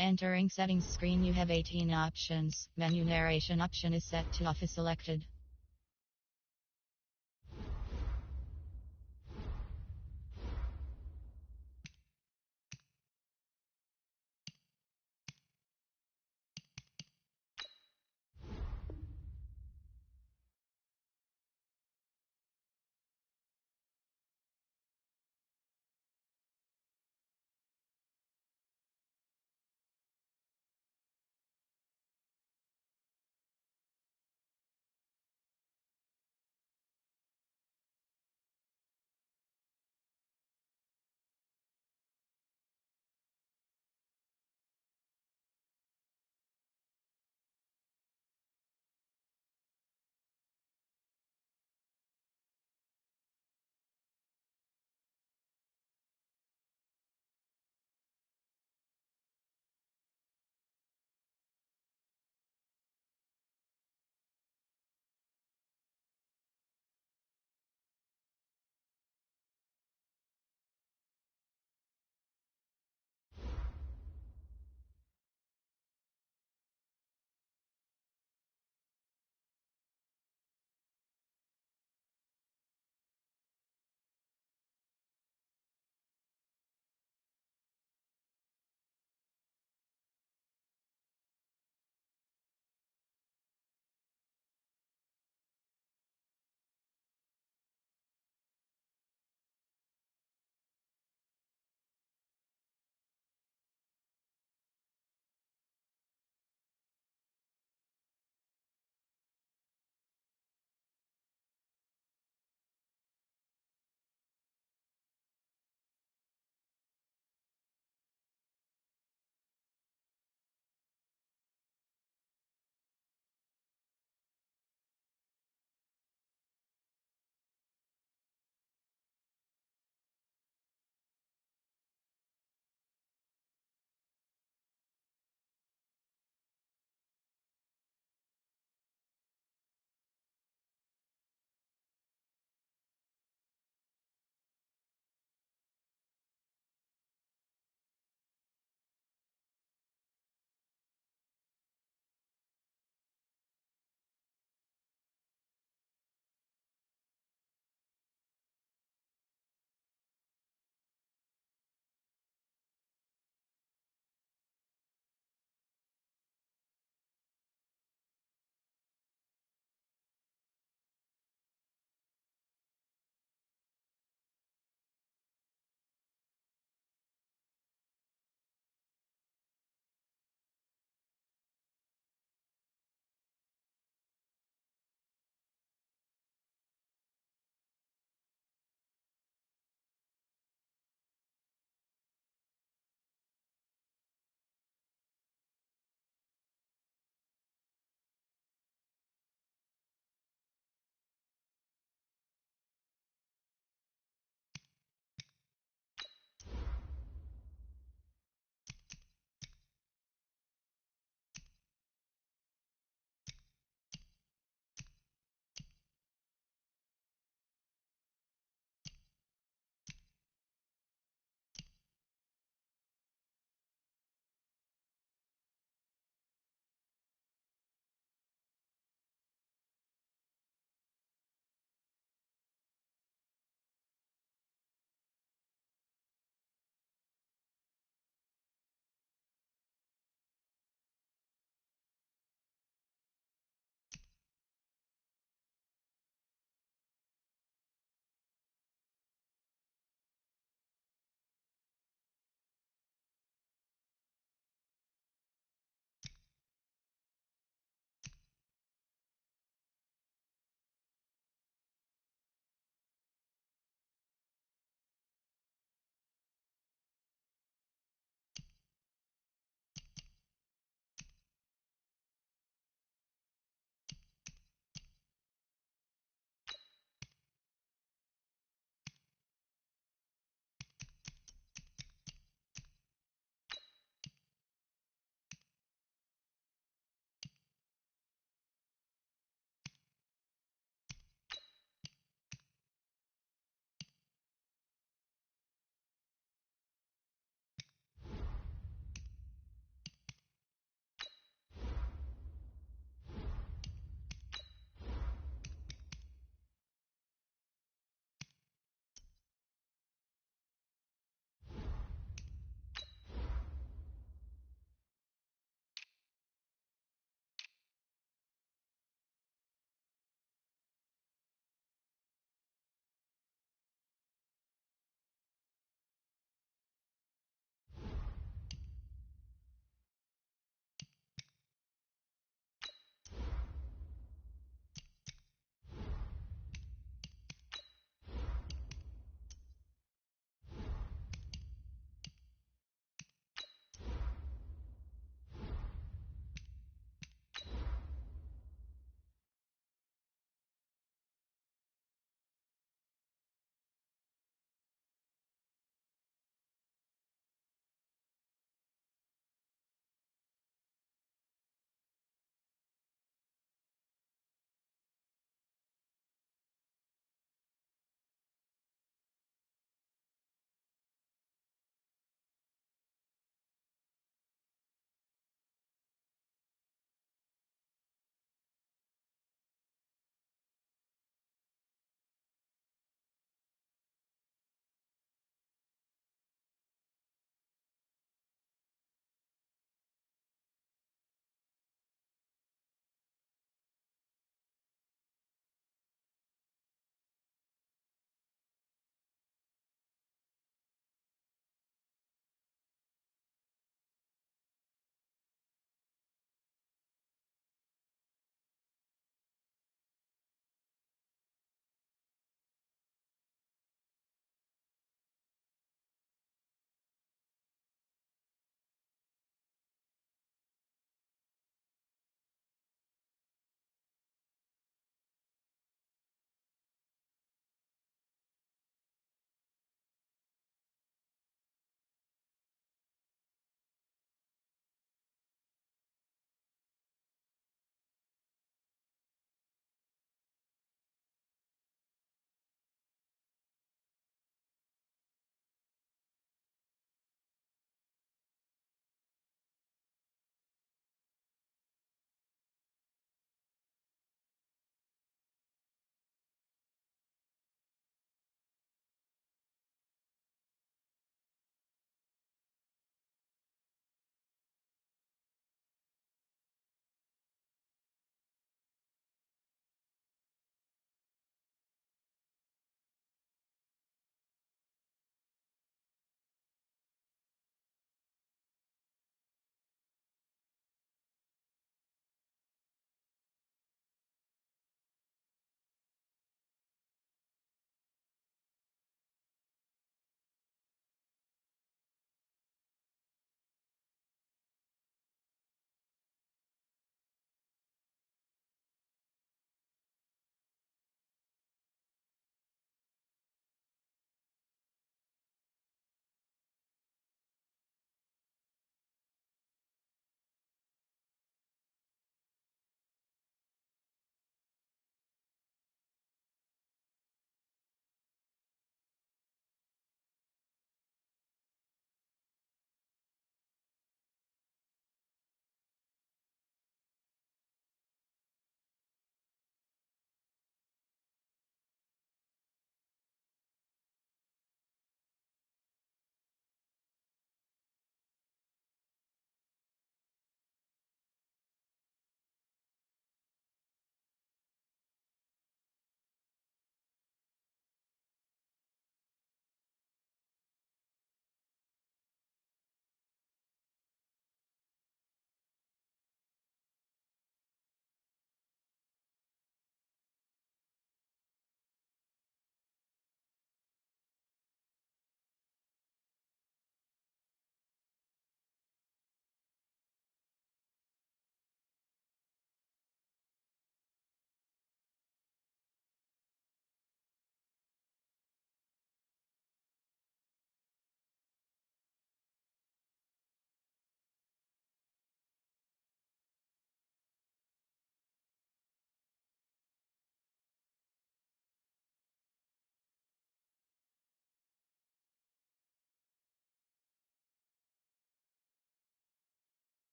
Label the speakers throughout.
Speaker 1: Entering settings screen, you have 18 options. Menu narration option is set to off is selected.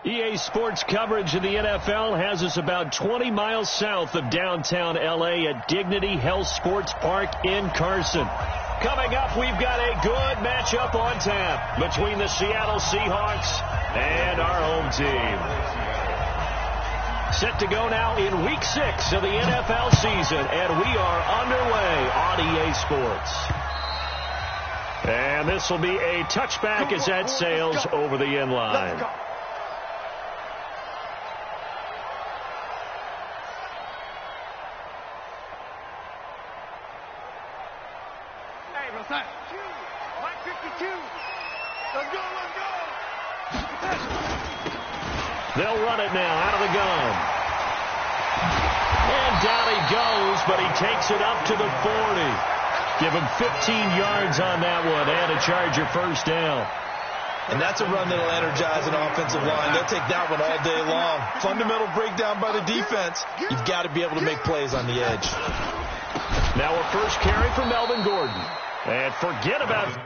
Speaker 2: EA Sports coverage of the NFL has us about 20 miles south of downtown L.A. at Dignity Health Sports Park in Carson. Coming up, we've got a good matchup on tap between the Seattle Seahawks and our home team. Set to go now in Week 6 of the NFL season, and we are underway on EA Sports. And this will be a touchback as that sails over the end line. They'll run it now out of the gun. And down he goes, but he takes it up to the 40. Give him 15 yards on that one and a Charger first down.
Speaker 3: And that's a run that'll energize an offensive line. They'll take that one all day long. Fundamental breakdown by the defense. You've got to be able to make plays on the edge.
Speaker 2: Now a first carry for Melvin Gordon. And forget about...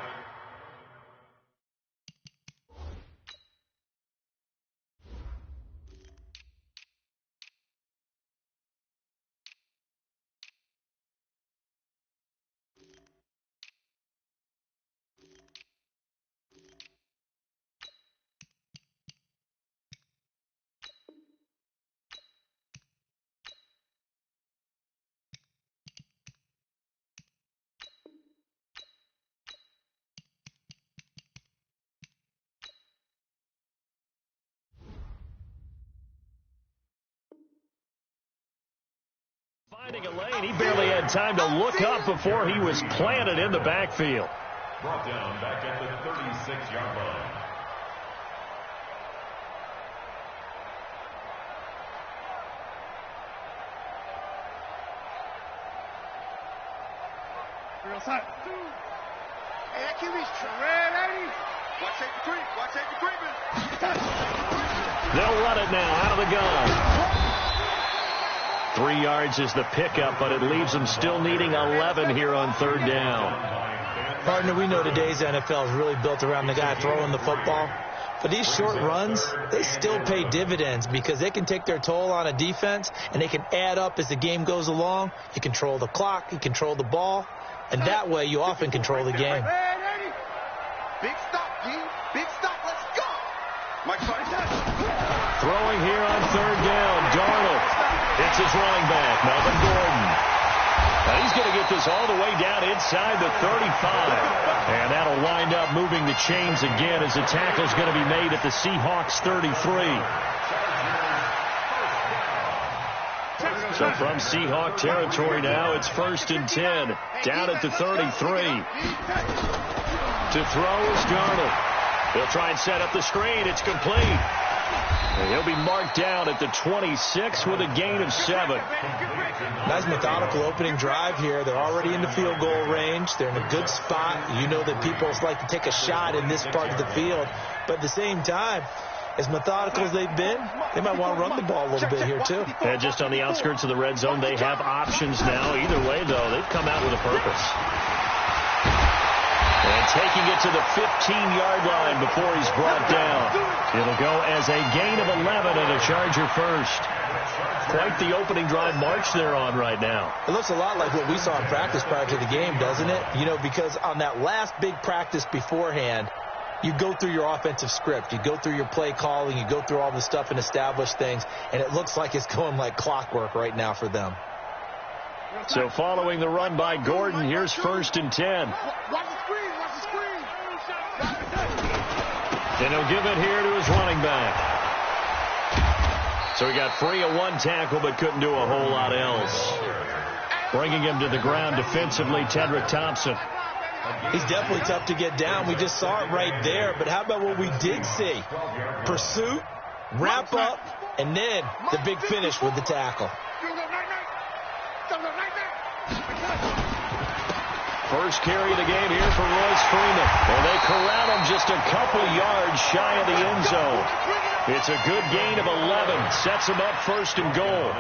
Speaker 2: Finding a lane, he barely had time to look up before he was planted in the backfield.
Speaker 4: Brought down back at the 36-yard line.
Speaker 5: Real side. Hey, that QB's ready. Watch take the creep. Watch take the creeping.
Speaker 2: They'll run it now out of the gun. 3 yards is the pickup, but it leaves them still needing 11 here on third down.
Speaker 3: Partner, we know today's NFL is really built around the guy throwing the football. But these short runs, they still pay dividends because they can take their toll on a defense, and they can add up as the game goes along. You control the clock, you control the ball, and that way you often control the game.
Speaker 5: Big stop, D. Big stop. Let's go. Mike
Speaker 2: Throwing here on third down, Darnold. It's his running back, Melvin Gordon. Now he's going to get this all the way down inside the 35. And that'll wind up moving the chains again as the tackle's going to be made at the Seahawks 33. So from Seahawk territory now, it's 1st and 10. Down at the 33. To throw is Darnold. They'll try and set up the screen. It's complete. And he'll be marked down at the 26 with a gain of 7.
Speaker 3: Nice methodical opening drive here. They're already in the field goal range. They're in a good spot. You know that people like to take a shot in this part of the field. But at the same time, as methodical as they've been, they might want to run the ball a little bit here, too.
Speaker 2: And just on the outskirts of the red zone, they have options now. Either way, though, they've come out with a purpose. And taking it to the 15-yard line before he's brought down. It'll go as a gain of 11 and a Charger first. Quite the opening drive march they're on right now.
Speaker 3: It looks a lot like what we saw in practice prior to the game, doesn't it? You know, because on that last big practice beforehand, you go through your offensive script. You go through your play calling. You go through all the stuff and establish things. And it looks like it's going like clockwork right now for them.
Speaker 2: So following the run by Gordon, here's 1st and 10.
Speaker 5: Watch the screen. Watch the screen.
Speaker 2: And he'll give it here to his running back. So he got free of one tackle but couldn't do a whole lot else. Bringing him to the ground defensively, Tedrick Thompson.
Speaker 3: He's definitely tough to get down. We just saw it right there. But how about what we did see? Pursuit, wrap up, and then the big finish with the tackle.
Speaker 2: First carry of the game here for Royce Freeman. And they corral him just a couple yards shy of the end zone. It's a good gain of 11. Sets him up first and goal.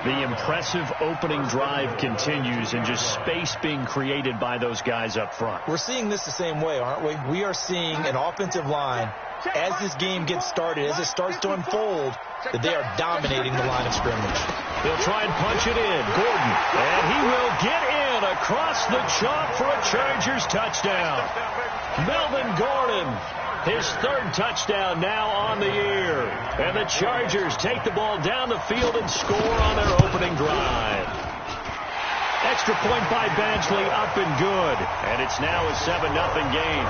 Speaker 2: The impressive opening drive continues, and just space being created by those guys up front.
Speaker 3: We're seeing this the same way, aren't we? We are seeing an offensive line, as this game gets started, as it starts to unfold, that they are dominating the line of scrimmage.
Speaker 2: They'll try and punch it in. Gordon, and he will get in across the chalk for a Chargers touchdown. Melvin Gordon, his third touchdown now on the year. And the Chargers take the ball down the field and score on their opening drive. Extra point by Badgley, up and good. And it's now a 7-0 game.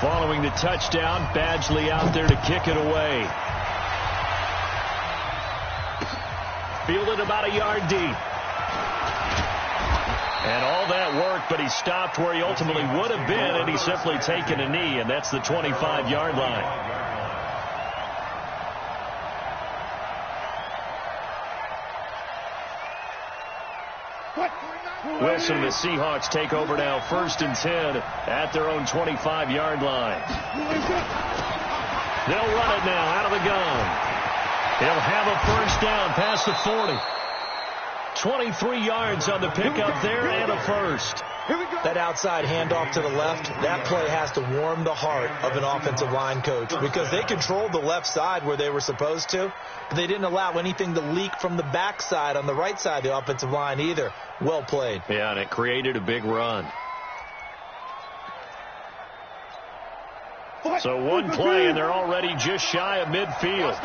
Speaker 2: Following the touchdown, Badgley out there to kick it away. Fielded about a yard deep. And all that work, but he stopped where he ultimately would have been, and he's simply taken a knee, and that's the 25-yard line. Wilson and the Seahawks take over now, 1st and 10 at their own 25-yard line. They'll run it now out of the gun. He'll have a first down past the 40. 23 yards on the pickup there and a first.
Speaker 3: That outside handoff to the left, that play has to warm the heart of an offensive line coach, because they controlled the left side where they were supposed to, but they didn't allow anything to leak from the backside on the right side of the offensive line either. Well played.
Speaker 2: Yeah, and it created a big run. So one play, and they're already just shy of midfield.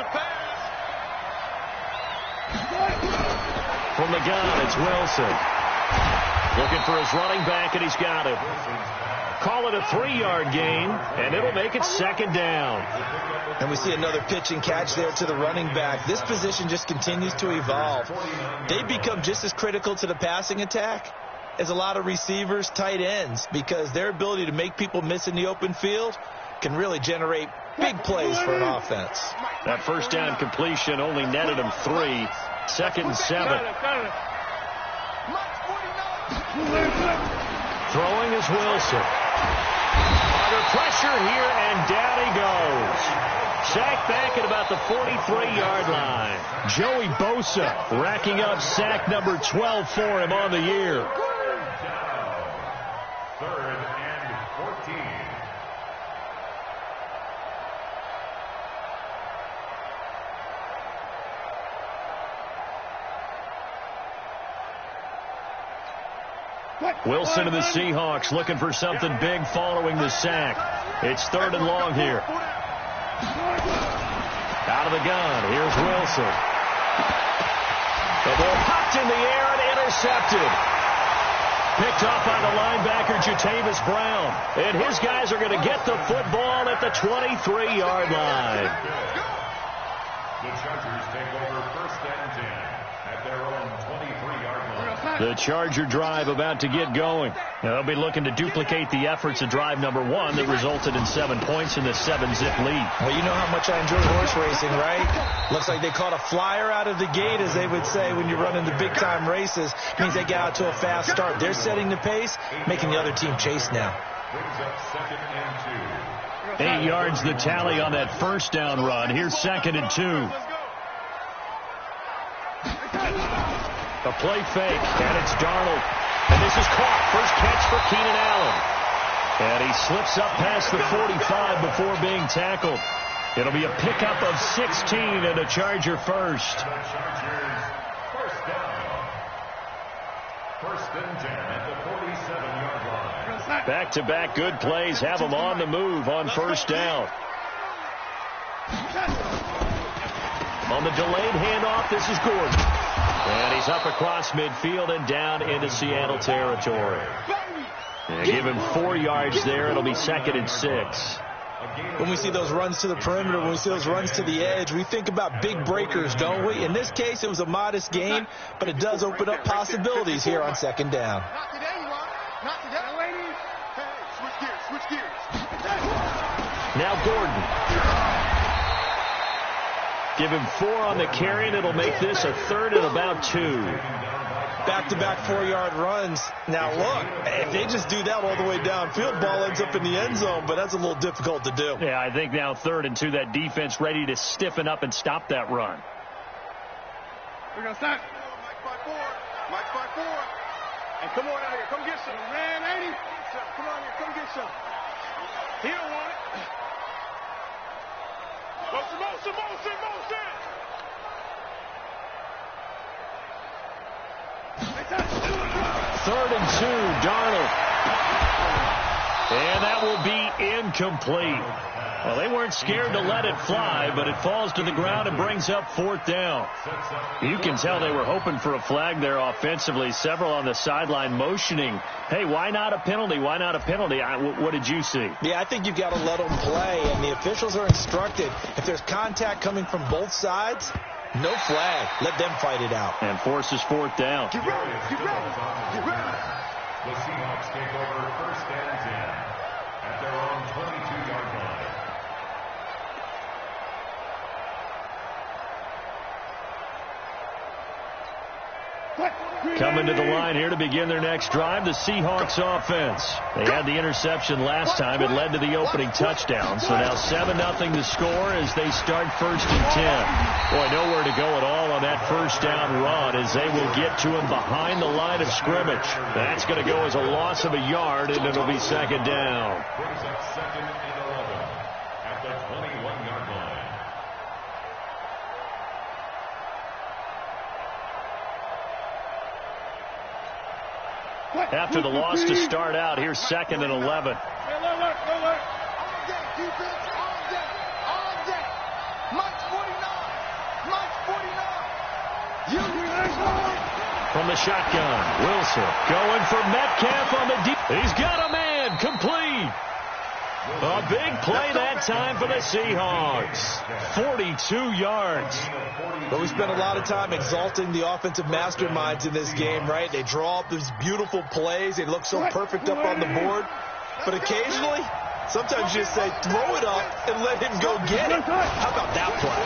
Speaker 2: From the gun, it's Wilson. Looking for his running back, and he's got him. Call it a 3-yard gain, and it'll make it 2nd down.
Speaker 3: And we see another pitch and catch there to the running back. This position just continues to evolve. They become just as critical to the passing attack as a lot of receivers, tight ends, because their ability to make people miss in the open field can really generate big plays for an offense.
Speaker 2: That first down completion only netted him 3. 2nd and 7. Throwing is Wilson. Under pressure here, and down he goes. Sacked back at about the 43-yard line. Joey Bosa racking up sack number 12 for him on the year.
Speaker 4: 3rd and 14.
Speaker 2: Wilson and the Seahawks looking for something big following the sack. It's 3rd and long here. Out of the gun, here's Wilson. The ball popped in the air and intercepted. Picked off by the linebacker, Jatavis Brown. And his guys are going to get the football at the 23-yard line.
Speaker 4: The Chargers take over 1st and 10 at their own 23-yard line.
Speaker 2: The Charger drive about to get going. They'll be looking to duplicate the efforts of drive number 1 that resulted in 7 points in the 7-zip lead.
Speaker 3: Well, you know how much I enjoy horse racing, right? Looks like they caught a flyer out of the gate, as they would say when you're running the big-time races. Means they get out to a fast start. They're setting the pace, making the other team chase now.
Speaker 4: Brings up 2nd and 2.
Speaker 2: 8 yards the tally on that first down run. Here's 2nd and 2. A play fake, and it's Darnold. And this is caught. First catch for Keenan Allen. And he slips up past the 45 before being tackled. It'll be a pickup of 16 and a Charger first.
Speaker 4: The Chargers first down. 1st and 10 at the 47-yard line.
Speaker 2: Back-to-back good plays have them on the move on first down. On the delayed handoff, this is Gordon. And he's up across midfield and down into Seattle territory. And give him 4 yards there. It'll be 2nd and 6.
Speaker 3: When we see those runs to the perimeter, when we see those runs to the edge, we think about big breakers, don't we? In this case, it was a modest gain, but it does open up possibilities here on 2nd down.
Speaker 5: Not today, Ron. Not today, ladies. Hey, switch gears, switch gears.
Speaker 2: Now Gordon. Give him 4 on the carry, and it'll make this a 3rd and about 2.
Speaker 3: back-to-back 4-yard runs. Now, look, if they just do that all the way downfield, ball ends up in the end zone, but that's a little difficult to do.
Speaker 2: Yeah, I think now 3rd and 2, that defense ready to stiffen up and stop that run.
Speaker 5: We're going to start. Mike 5-4. Mike 5-4. Hey, come on out here. Come get some. Man, 80. Come on here. Come get some. He don't want it. Motion.
Speaker 2: 3rd and 2, Darnold. And that will be incomplete. Well, they weren't scared to let it fly, but it falls to the ground and brings up 4th down. You can tell they were hoping for a flag there offensively. Several on the sideline motioning, hey, why not a penalty? Why not a penalty? What did you see?
Speaker 3: Yeah, I think you've got to let them play, and the officials are instructed, if there's contact coming from both sides, no flag. Let them fight it out.
Speaker 2: And forces 4th down.
Speaker 5: Get ready. The Seahawks take over 1st and 10 at their own 22-yard line.
Speaker 2: Coming to the line here to begin their next drive, the Seahawks offense. They had the interception last time. It led to the opening touchdown. So now 7-0 the score as they start 1st and 10. Boy, nowhere to go at all on that 1st down run as they will get to him behind the line of scrimmage. That's going to go as a loss of a yard, and it'll be 2nd down.
Speaker 5: Brings up 2nd and 11 at the 21-yard line.
Speaker 2: After the loss to start out, here's 2nd and 11.
Speaker 5: Hey, look. All day, defense, all day. Mike 49.
Speaker 2: From the shotgun, Wilson going for Metcalf on the deep. He's got a man, complete. A big play that time for the Seahawks. 42 yards.
Speaker 3: But we spent a lot of time exalting the offensive masterminds in this game, right? They draw up these beautiful plays. They look so perfect up on the board. But occasionally, sometimes you just say, throw it up and let him go get it. How about that play?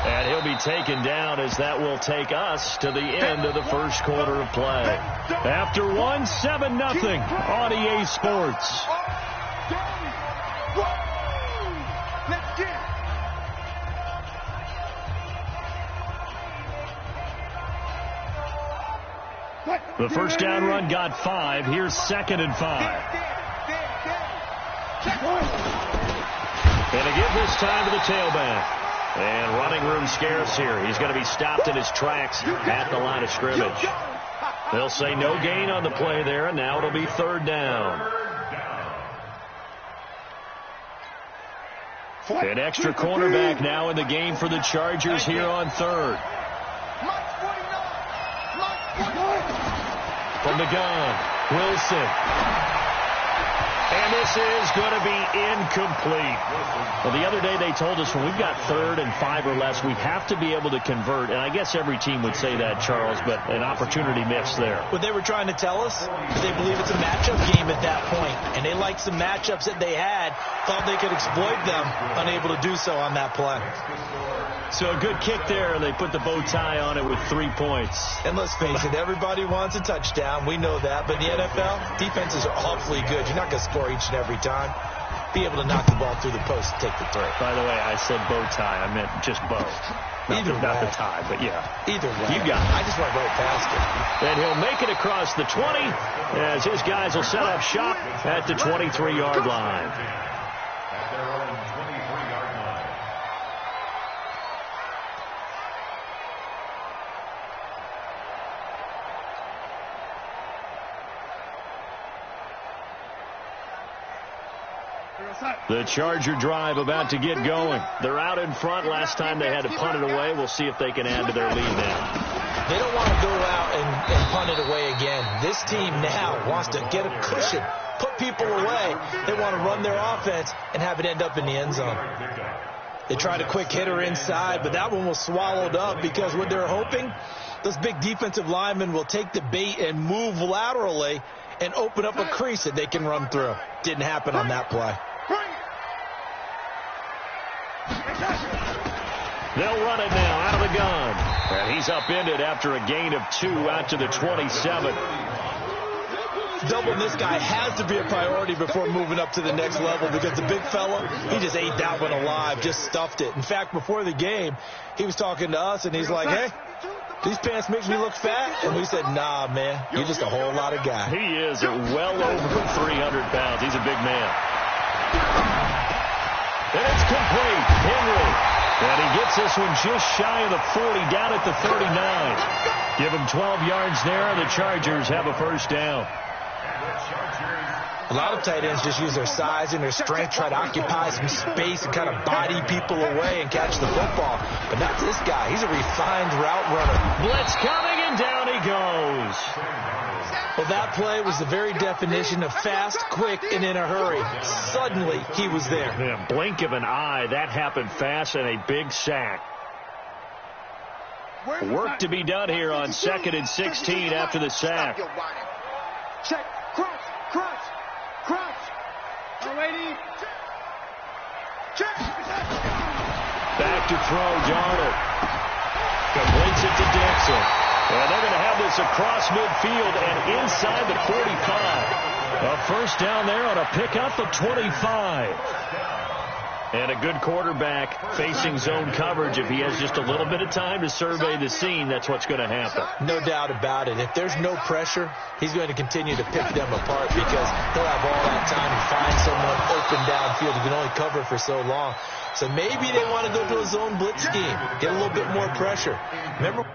Speaker 2: And he'll be taken down as that will take us to the end of the 1st quarter of play. After 7-0 on EA Sports. The 1st down run got 5. Here's 2nd and 5. And a give this time to the tailback. And running room scarce here. He's going to be stopped in his tracks at the line of scrimmage. They'll say no gain on the play there, and now it'll be 3rd down. An extra cornerback now in the game for the Chargers here on 3rd. From the gun, Wilson. And this is going to be incomplete. Well, the other day they told us when we've got 3rd and 5 or less, we have to be able to convert. And I guess every team would say that, Charles, but an opportunity missed there.
Speaker 3: What they were trying to tell us, they believe it's a matchup game at that point. And they liked some matchups that they had, thought they could exploit them, unable to do so on that play.
Speaker 2: So a good kick there, and they put the bow tie on it with 3 points.
Speaker 3: And let's face it, everybody wants a touchdown. We know that. But in the NFL, defenses are awfully good. You're not going to score each and every time. Be able to knock the ball through the post and take the throw.
Speaker 2: By the way, I said bow tie. I meant just bow. Not the tie, but yeah.
Speaker 3: Either way.
Speaker 2: You got it.
Speaker 3: I just went right past it.
Speaker 2: And he'll make it across the 20 as his guys will set up shop at the 23-yard line.
Speaker 5: At their own 23-yard line.
Speaker 2: The Charger drive about to get going. They're out in front. Last time they had to punt it away. We'll see if they can add to their lead now.
Speaker 3: They don't want to go out and punt it away again. This team now wants to get a cushion, put people away. They want to run their offense and have it end up in the end zone. They tried a quick hitter inside, but that one was swallowed up because what they're hoping, those big defensive linemen will take the bait and move laterally and open up a crease that they can run through. Didn't happen on that play.
Speaker 2: They'll run it now out of the gun. And he's upended after a gain of 2 out to the 27.
Speaker 3: Doubling this guy has to be a priority before moving up to the next level because the big fella, he just ate that one alive, just stuffed it. In fact, before the game, he was talking to us, and he's like, hey, these pants make me look fat. And we said, nah, man, you're just a whole lot of guy.
Speaker 2: He is well over 300 pounds. He's a big man. And it's complete. Henry. And he gets this one just shy of the 40, down at the 39. Give him 12 yards there, and the Chargers have a first down.
Speaker 3: A lot of tight ends just use their size and their strength, try to occupy some space and kind of body people away and catch the football. But not this guy. He's a refined route runner.
Speaker 2: Blitz coming, and down he goes.
Speaker 3: Well, that play was the very definition of fast, quick, and in a hurry. Suddenly, he was there.
Speaker 2: Yeah, blink of an eye. That happened fast, and a big sack. Work to be done here on 2nd and 16 after the sack.
Speaker 5: Check. Cross. Alrighty. Check.
Speaker 2: Back to throw, Darnold. Completes it to Dixon. And they're going to have this across midfield and inside the 45. A first down there on a pickup of 25. And a good quarterback facing zone coverage. If he has just a little bit of time to survey the scene, that's what's going to happen.
Speaker 3: No doubt about it. If there's no pressure, he's going to continue to pick them apart because he'll have all that time to find someone open downfield. He can only cover for so long. So maybe they want to go to a zone blitz scheme, get a little bit more pressure. Remember?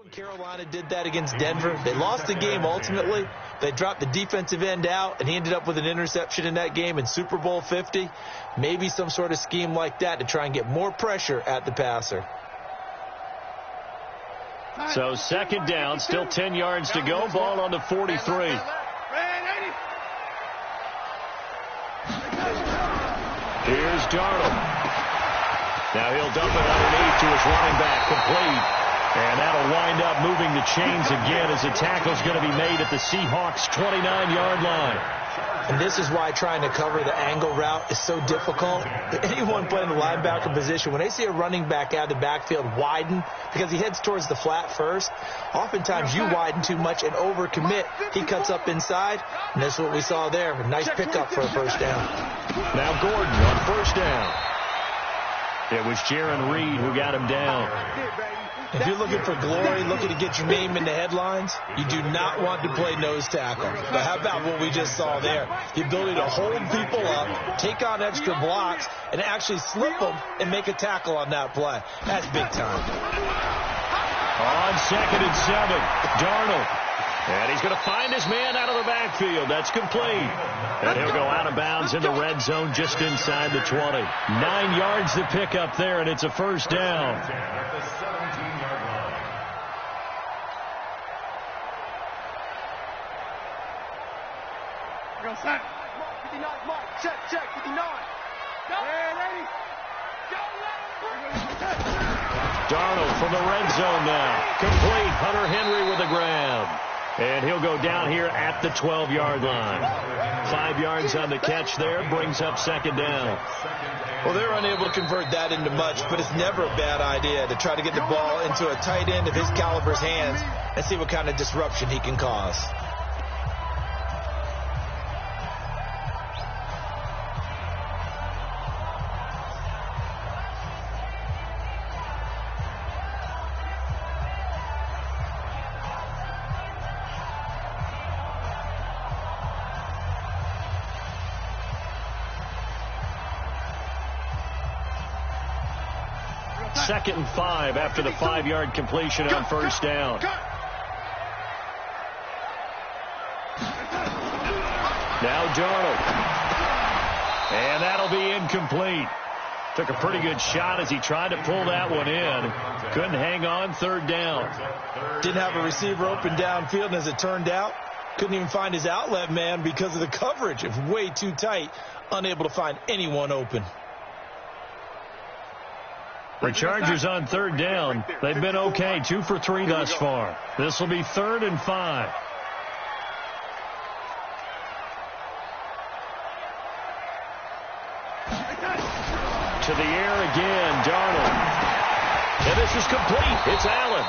Speaker 3: When Carolina did that against Denver, they lost the game ultimately. They dropped the defensive end out, and he ended up with an interception in that game in Super Bowl 50. Maybe some sort of scheme like that to try and get more pressure at the passer.
Speaker 2: So 2nd down, still 10 yards to go. Ball on the 43. Here's Darnold. Now he'll dump it underneath to his running back, complete. And that'll wind up moving the chains again as the tackle's going to be made at the Seahawks' 29-yard line.
Speaker 3: And this is why trying to cover the angle route is so difficult. Anyone playing the linebacker position, when they see a running back out of the backfield widen, because he heads towards the flat first, oftentimes you widen too much and overcommit. He cuts up inside, and that's what we saw there. A nice pickup for a first down.
Speaker 2: Now Gordon on first down. It was Jaron Reed who got him down.
Speaker 3: If you're looking for glory, looking to get your name in the headlines, you do not want to play nose tackle. But how about what we just saw there? The ability to hold people up, take on extra blocks, and actually slip them and make a tackle on that play. That's big time.
Speaker 2: On 2nd and 7, Darnold. And he's going to find his man out of the backfield. That's complete. And he'll go out of bounds in the red zone just inside the 20. 9 yards to pick up there, and it's a first down.
Speaker 5: Go, set. 59, Mark. Check, 59. Ready.
Speaker 2: Darnold from the red zone now. Complete. Hunter Henry with a grab. And he'll go down here at the 12-yard line. 5 yards on the catch there. Brings up 2nd down.
Speaker 3: Well, they're unable to convert that into much, but it's never a bad idea to try to get the ball into a tight end of his caliber's hands and see what kind of disruption he can cause.
Speaker 2: 2nd and 5 after the 5-yard completion on first down. Now Darnold. And that'll be incomplete. Took a pretty good shot as he tried to pull that one in. Couldn't hang on 3rd down.
Speaker 3: Didn't have a receiver open downfield, and as it turned out, couldn't even find his outlet man because of the coverage. It was way too tight, unable to find anyone open.
Speaker 2: The Chargers on 3rd down. They've been okay, 2 for 3 thus far. This will be 3rd and 5. To the air again, Darnold. And this is complete. It's Allen.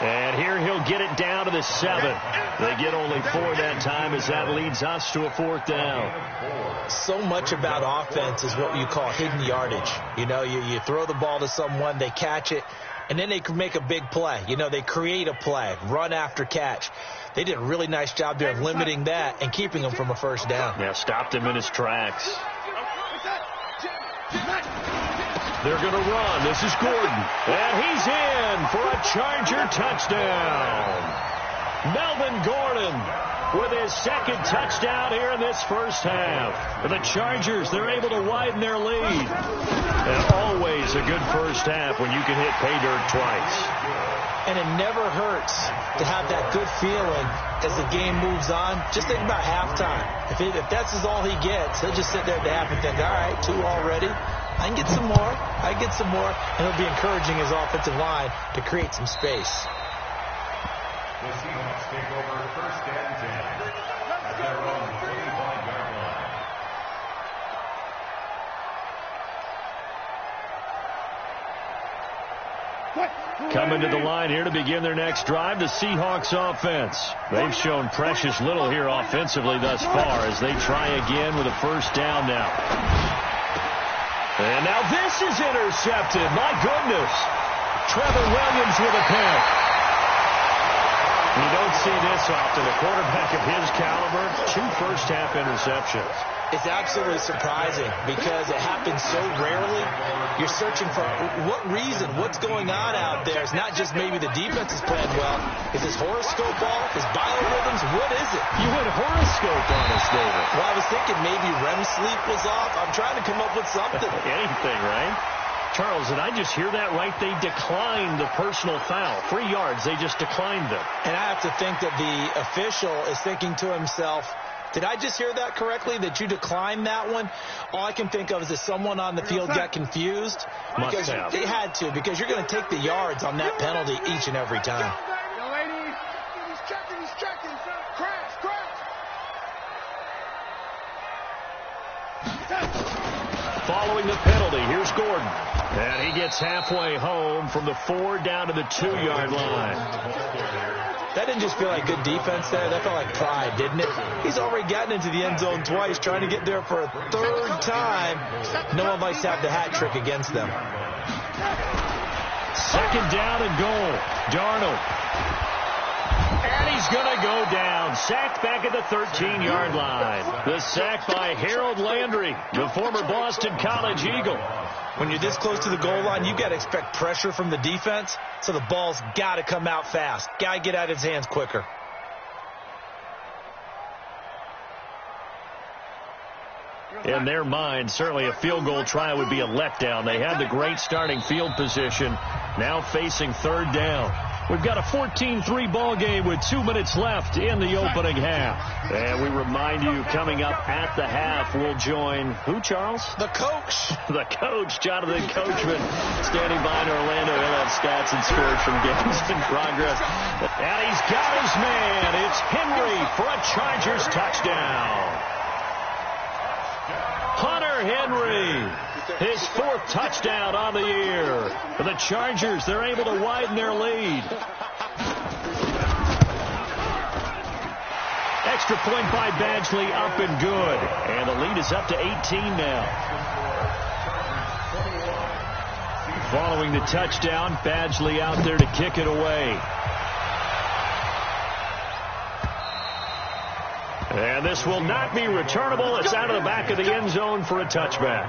Speaker 2: And here he'll get it down to the 7. They get only 4 that time as that leads us to a 4th down.
Speaker 3: So much about offense is what you call hidden yardage. You know, you throw the ball to someone, they catch it, and then they can make a big play. You know, they create a play, run after catch. They did a really nice job there of limiting that and keeping him from a 1st down.
Speaker 2: Yeah, stopped him in his tracks. They're going to run. This is Gordon. And he's in for a Charger touchdown. Melvin Gordon with his 2nd touchdown here in this first half. For the Chargers, they're able to widen their lead. And always a good first half when you can hit pay dirt twice.
Speaker 3: And it never hurts to have that good feeling as the game moves on. Just think about halftime. If that's all he gets, he'll just sit there at the half and think, all right, 2 already. I can get some more. I get some more. And he'll be encouraging his offensive line to create some space.
Speaker 4: The Seahawks take over 1st and 10 at their own 45-yard line.
Speaker 2: Coming to the line here to begin their next drive, the Seahawks offense. They've shown precious little here offensively thus far as they try again with a 1st down now. And now this is intercepted. My goodness. Trevor Williams with a pick. You don't see this often. A quarterback of his caliber, 2 first-half interceptions.
Speaker 3: It's absolutely surprising because it happens so rarely. You're searching for what reason, what's going on out there. It's not just maybe the defense is playing well. Is his horoscope off? His biorhythms? What is it?
Speaker 2: You went horoscope on us, David.
Speaker 3: Well, I was thinking maybe REM sleep was off. I'm trying to come up with something.
Speaker 2: Anything, right? Charles, did I just hear that right? They declined the personal foul. 3 yards, they just declined them.
Speaker 3: And I have to think that the official is thinking to himself, did I just hear that correctly, that you declined that one? All I can think of is that someone on the field got confused. Because they had to, because you're going to take the yards on that penalty each and every time.
Speaker 5: Young lady, he's checking. Crash.
Speaker 2: Following the penalty, here's Gordon. And he gets halfway home from the 4 down to the 2-yard line.
Speaker 3: That didn't just feel like good defense there. That felt like pride, didn't it? He's already gotten into the end zone twice, trying to get there for a 3rd time. No one likes to have the hat trick against them.
Speaker 2: 2nd down and goal. Darnold. And he's going to go down. Sacked back at the 13-yard line. The sack by Harold Landry, the former Boston College Eagle.
Speaker 3: When you're this close to the goal line, you've got to expect pressure from the defense, so the ball's got to come out fast. Got to get out of his hands quicker.
Speaker 2: In their mind, certainly a field goal try would be a letdown. They had the great starting field position, now facing 3rd down. We've got a 14-3 ball game with 2 minutes left in the opening half. And we remind you, coming up at the half, we'll join who, Charles?
Speaker 3: The coach.
Speaker 2: The coach, Jonathan Coachman, standing by in Orlando. He'll have stats and scores from games in progress. And he's got his man. It's Henry for a Chargers touchdown. Hunter Henry, his 4th touchdown on the year. For the Chargers, they're able to widen their lead. Extra point by Badgley, up and good. And the lead is up to 18 now. Following the touchdown, Badgley out there to kick it away. And this will not be returnable. It's out of the back of the end zone for a touchback.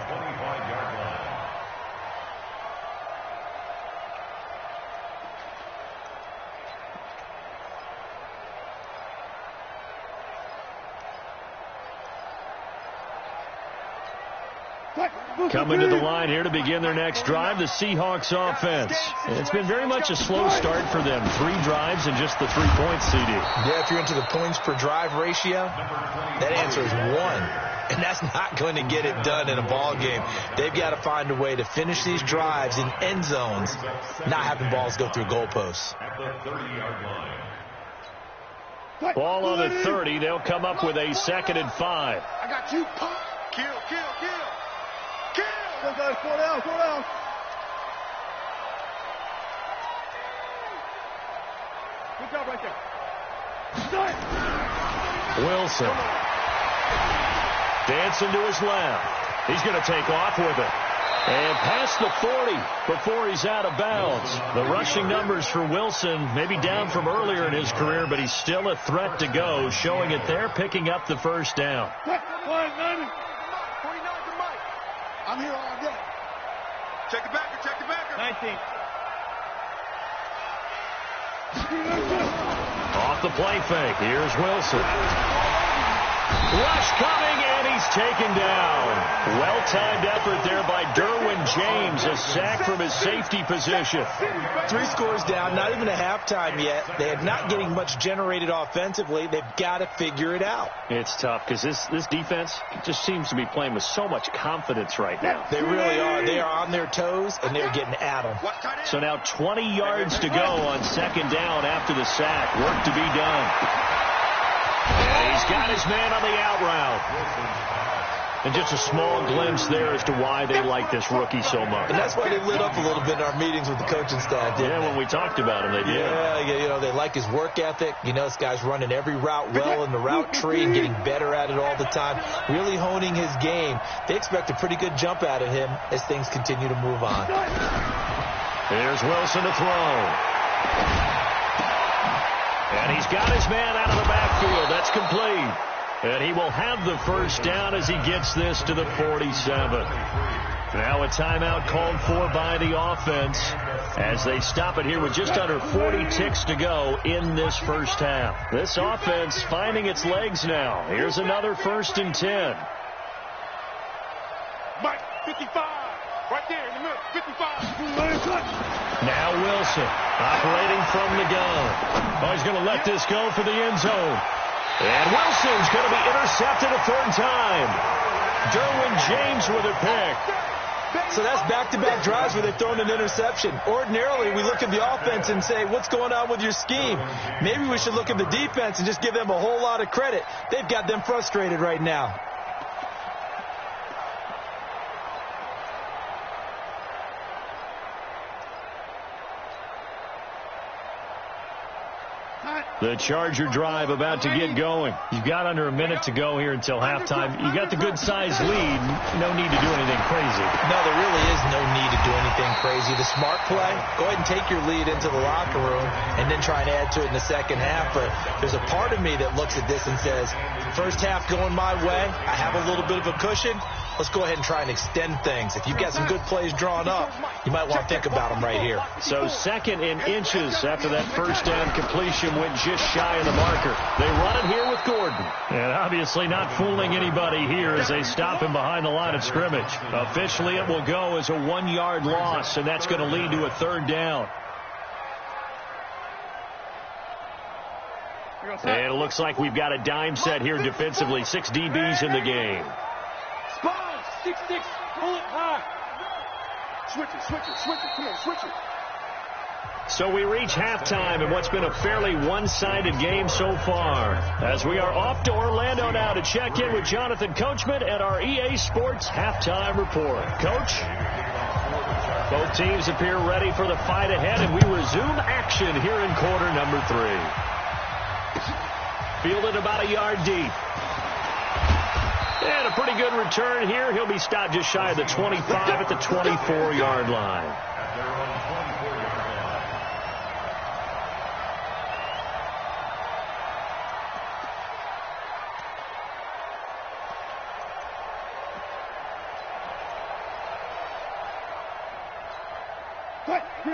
Speaker 2: Coming to the line here to begin their next drive, the Seahawks offense. It's been very much a slow start for them. 3 drives and just the 3 points, CD.
Speaker 3: Yeah, if you're into the points per drive ratio, that answer is 1. And that's not going to get it done in a ball game. They've got to find a way to finish these drives in end zones, not having balls go through goalposts.
Speaker 4: At the 30-yard line.
Speaker 2: Ball on the 30. They'll come up with a 2nd and 5.
Speaker 5: I got you. Kill. Go, guys. 4 down. Good job right there.
Speaker 2: Wilson. Dancing to his left. He's going to take off with it. And past the 40 before he's out of bounds. The rushing numbers for Wilson maybe down from earlier in his career, but he's still a threat to go, showing it there, picking up the first down.
Speaker 5: 49 to Mike. I'm here all day. Check the backer. 19.
Speaker 2: Off the play fake. Here's Wilson. Rush coming, and he's taken down. Well-timed effort there by Derwin James. A sack from his safety position.
Speaker 3: 3 scores down, not even a halftime yet. They are not getting much generated offensively. They've got to figure it out.
Speaker 2: It's tough because this defense just seems to be playing with so much confidence right now.
Speaker 3: They really are. They are on their toes, and they're getting at them.
Speaker 2: So now 20 yards to go on 2nd down after the sack. Work to be done. And he's got his man on the out route. And just a small glimpse there as to why they like this rookie so much.
Speaker 3: And that's why they lit up a little bit in our meetings with the coaching staff, didn't they?
Speaker 2: When we talked about him, they did.
Speaker 3: Yeah, they like his work ethic. This guy's running every route well in the route tree and getting better at it all the time, really honing his game. They expect a pretty good jump out of him as things continue to move on.
Speaker 2: Here's Wilson to throw. And he's got his man out of the backfield. That's complete. And he will have the first down as he gets this to the 47. Now a timeout called for by the offense as they stop it here with just under 40 ticks to go in this first half. This offense finding its legs now. Here's another 1st and 10.
Speaker 5: Mike, 55. Right there in the middle. 55.
Speaker 2: Now Wilson operating from the gun. Oh, he's going to let this go for the end zone. And Wilson's going to be intercepted a 3rd time. Derwin James with a pick.
Speaker 3: So that's back-to-back drives where they've thrown an interception. Ordinarily, we look at the offense and say, what's going on with your scheme? Maybe we should look at the defense and just give them a whole lot of credit. They've got them frustrated right now.
Speaker 2: The Charger drive about to get going. You've got under a minute to go here until halftime. You got the good-sized lead. No need to do anything crazy.
Speaker 3: No, there really is no need to do anything crazy. The smart play, go ahead and take your lead into the locker room and then try and add to it in the second half. But there's a part of me that looks at this and says, first half going my way, I have a little bit of a cushion. Let's go ahead and try and extend things. If you've got some good plays drawn up, you might want to think about them right here.
Speaker 2: So 2nd and inches after that first down completion went just shy of the marker. They run it here with Gordon. And obviously not fooling anybody here as they stop him behind the line of scrimmage. Officially, it will go as a 1-yard loss, and that's going to lead to a 3rd down. And it looks like we've got a dime set here defensively. 6 DBs in the game.
Speaker 5: 6-6. Pull it high. Switch it. Come on, switch it.
Speaker 2: So we reach halftime in what's been a fairly one-sided game so far. As we are off to Orlando now to check in with Jonathan Coachman at our EA Sports Halftime Report. Coach? Both teams appear ready for the fight ahead, and we resume action here in quarter number 3. Fielded about a yard deep. And a pretty good return here. He'll be stopped just shy of the 25 at the 24-yard line.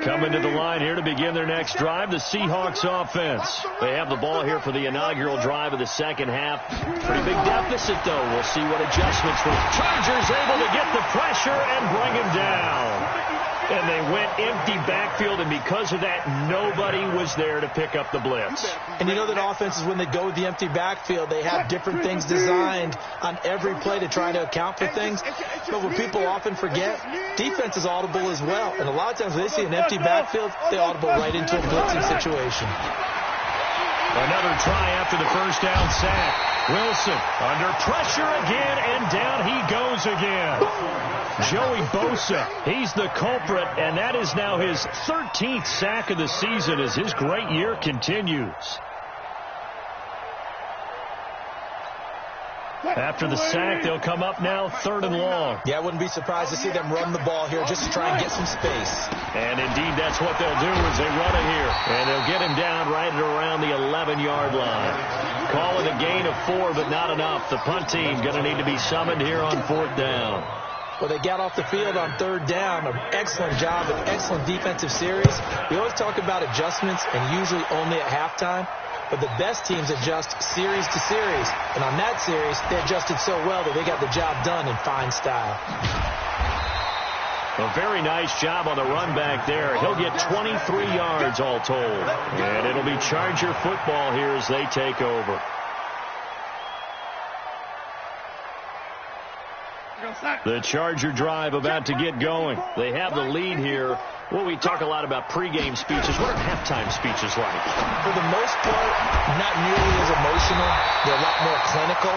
Speaker 2: Coming to the line here to begin their next drive, the Seahawks offense. They have the ball here for the inaugural drive of the second half. Pretty big deficit, though. We'll see what adjustments were. Chargers able to get the pressure and bring him down. And they went empty backfield, and because of that, nobody was there to pick up the blitz.
Speaker 3: And you know that offenses, when they go with the empty backfield, they have different things designed on every play to try to account for things. But what people often forget, defense is audible as well. And a lot of times when they see an empty backfield, they audible right into a blitzing situation.
Speaker 2: Another try after the first down sack. Wilson under pressure again, and down he goes again. Joey Bosa, he's the culprit, and that is now his 13th sack of the season as his great year continues. After the sack, they'll come up now 3rd and long.
Speaker 3: Yeah, I wouldn't be surprised to see them run the ball here just to try and get some space.
Speaker 2: And indeed, that's what they'll do as they run it here. And they'll get him down right at around the 11-yard line. Call it a gain of 4, but not enough. The punt team going to need to be summoned here on 4th down.
Speaker 3: Well, they got off the field on 3rd down. An excellent job, an excellent defensive series. We always talk about adjustments, and usually only at halftime. But the best teams adjust series to series. And on that series, they adjusted so well that they got the job done in fine style.
Speaker 2: A very nice job on the run back there. He'll get 23 yards all told. And it'll be Charger football here as they take over. The Charger drive about to get going. They have the lead here. Well, we talk a lot about pregame speeches. What are halftime speeches like?
Speaker 3: For the most part, not nearly as emotional. They're a lot more clinical.